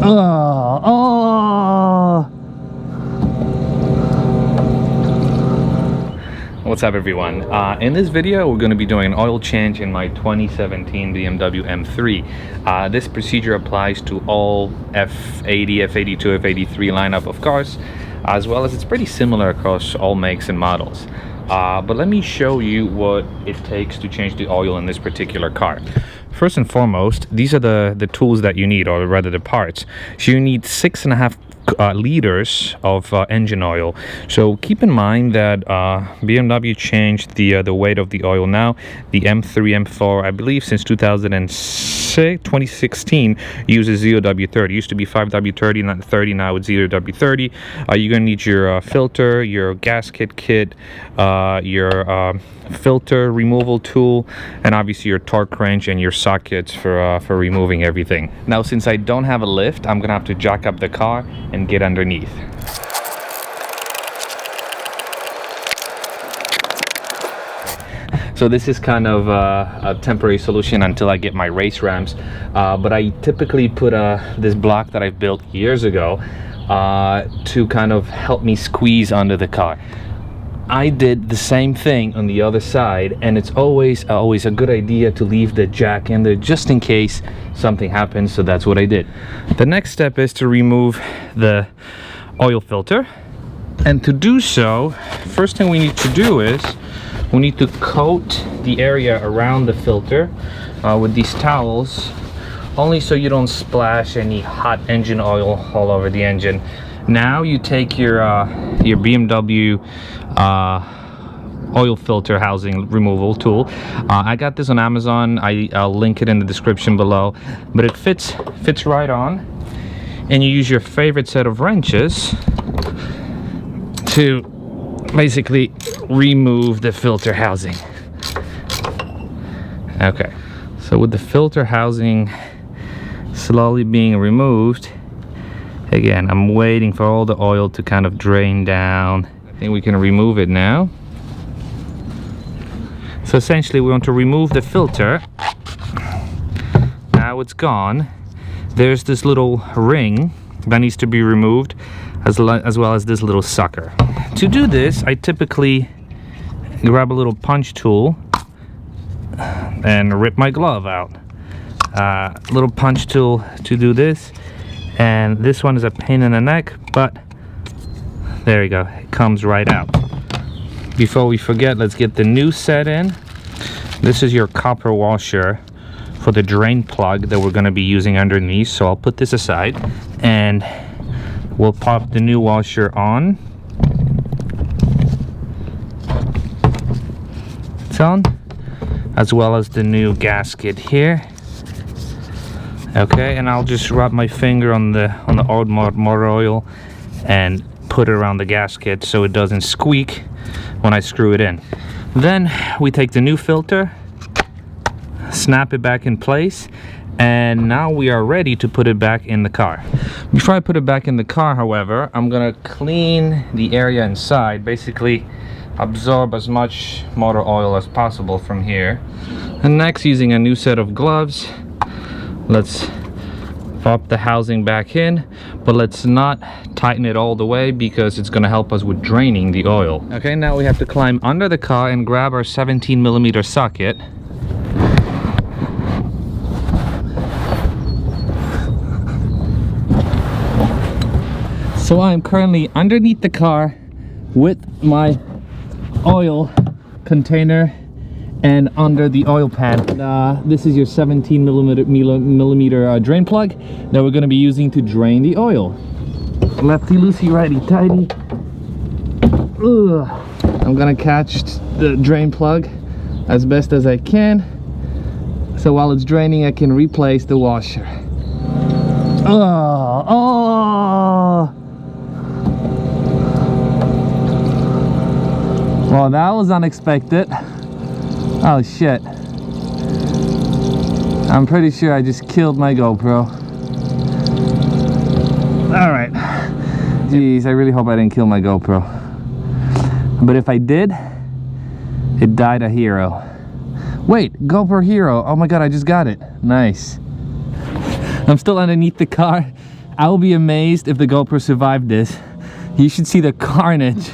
What's up, everyone? In this video we're going to be doing an oil change in my 2017 BMW M3. This procedure applies to all F80, F82, F83 lineup of cars, as well as it's pretty similar across all makes and models. But let me show you what it takes to change the oil in this particular car. First and foremost, these are the tools that you need, or rather the parts. So you need 6.5 liters of engine oil. So keep in mind that BMW changed the weight of the oil now. The M3, M4, I believe since 2016 uses 0W30. It used to be 5W30, not 30, now it's 0W30. You're gonna need your filter, your gasket kit, your filter removal tool, and obviously your torque wrench and your sockets for removing everything. Now, since I don't have a lift, I'm gonna have to jack up the car and get underneath. So this is kind of a temporary solution until I get my race ramps, but I typically put this block that I built years ago to kind of help me squeeze under the car. I did the same thing on the other side, and it's always a good idea to leave the jack in there just in case something happens. So that's what I did. The next step is to remove the oil filter, and to do so, first thing we need to do is we need to coat the area around the filter with these towels, only so you don't splash any hot engine oil all over the engine. Now you take your BMW oil filter housing removal tool. I got this on Amazon. I'll link it in the description below, but it fits right on, and you use your favorite set of wrenches to basically remove the filter housing. Okay, so with the filter housing slowly being removed, again, I'm waiting for all the oil to kind of drain down. I think we can remove it now. So essentially we want to remove the filter. Now it's gone. There's this little ring that needs to be removed, as well as this little sucker. To do this, I typically grab a little punch tool and rip my glove out. Little punch tool to do this. And this one is a pain in the neck, but there we go, it comes right out. Before we forget, let's get the new set in. This is your copper washer for the drain plug that we're going to be using underneath, so I'll put this aside and we'll pop the new washer on. It's on, as well as the new gasket here. Okay, and I'll just rub my finger on the old motor oil and put it around the gasket so it doesn't squeak when I screw it in. Then we take the new filter, snap it back in place, and now we are ready to put it back in the car. Before I put it back in the car, however, I'm gonna clean the area inside, basically absorb as much motor oil as possible from here. And next, using a new set of gloves, let's pop the housing back in, but let's not tighten it all the way because it's going to help us with draining the oil. Okay, now we have to climb under the car and grab our 17mm socket. So I'm currently underneath the car with my oil container and under the oil pan. This is your 17mm drain plug that we're going to be using to drain the oil. Lefty loosey, righty tighty. Ugh. I'm gonna catch the drain plug as best as I can, so while it's draining I can replace the washer. Well, that was unexpected. Oh shit. I'm pretty sure I just killed my GoPro. Alright. Jeez, I really hope I didn't kill my GoPro. But if I did, it died a hero. Wait, GoPro Hero. Oh my god, I just got it. Nice. I'm still underneath the car I will be amazed if the GoPro survived this. You should see the carnage.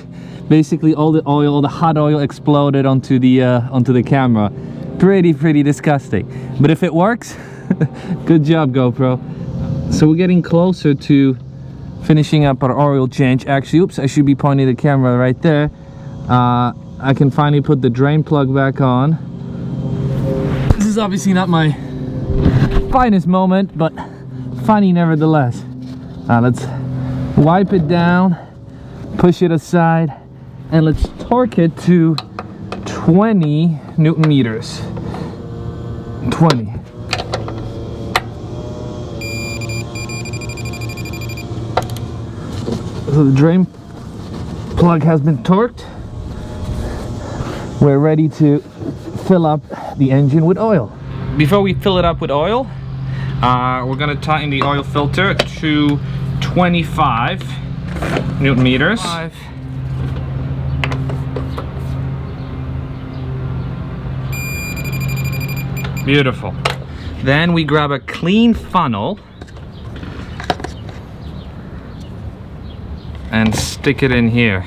Basically all the oil, all the hot oil exploded onto the camera. Pretty disgusting. But if it works, good job GoPro. So we're getting closer to finishing up our oil change. Actually, oops, I should be pointing the camera right there. I can finally put the drain plug back on. This is obviously not my finest moment, but funny nevertheless. Let's wipe it down, push it aside, and let's torque it to 20 Newton meters. 20. So the drain plug has been torqued. We're ready to fill up the engine with oil. Before we fill it up with oil, we're gonna tighten the oil filter to 25 Newton meters. Beautiful. Then we grab a clean funnel and stick it in here.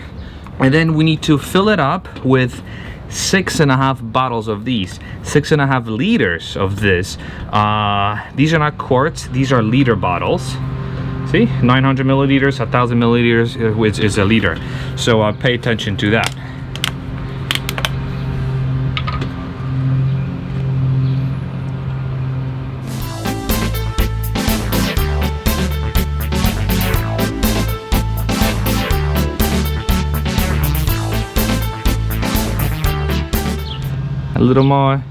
And then we need to fill it up with 6.5 bottles of these, 6.5 liters of this. These are not quarts, these are liter bottles. See, 900 milliliters, 1,000 milliliters, which is a liter. So pay attention to that. A little more.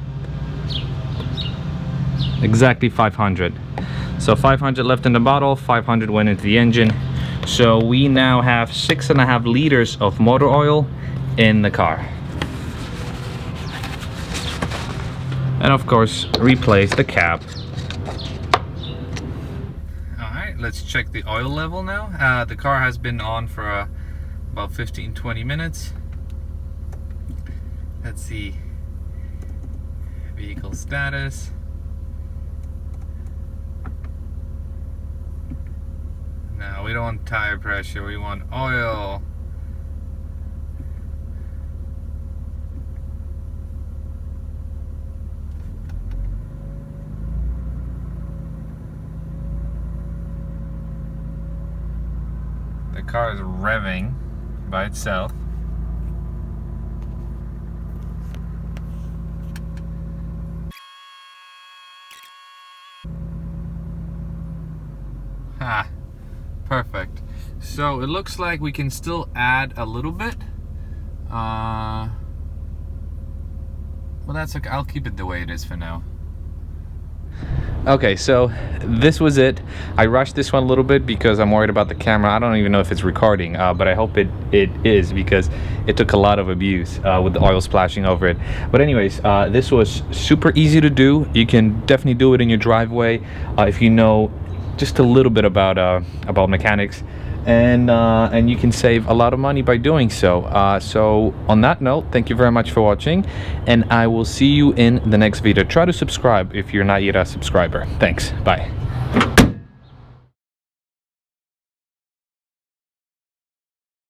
Exactly 500. So 500 left in the bottle, 500 went into the engine. So we now have 6.5 liters of motor oil in the car. And of course, replace the cap. Alright, let's check the oil level now. The car has been on for about 15-20 minutes. Let's see. Vehicle status. No, we don't want tire pressure, we want oil. The car is revving by itself. Ah, perfect. So it looks like we can still add a little bit. Well, that's okay. I'll keep it the way it is for now. Okay, so this was it. I rushed this one a little bit because I'm worried about the camera. I don't even know if it's recording, but I hope it is, because it took a lot of abuse with the oil splashing over it. But anyways, this was super easy to do. You can definitely do it in your driveway if you know just a little bit about mechanics, and you can save a lot of money by doing so. So on that note, thank you very much for watching, and I will see you in the next video. Try to subscribe if you're not yet a subscriber. Thanks. Bye.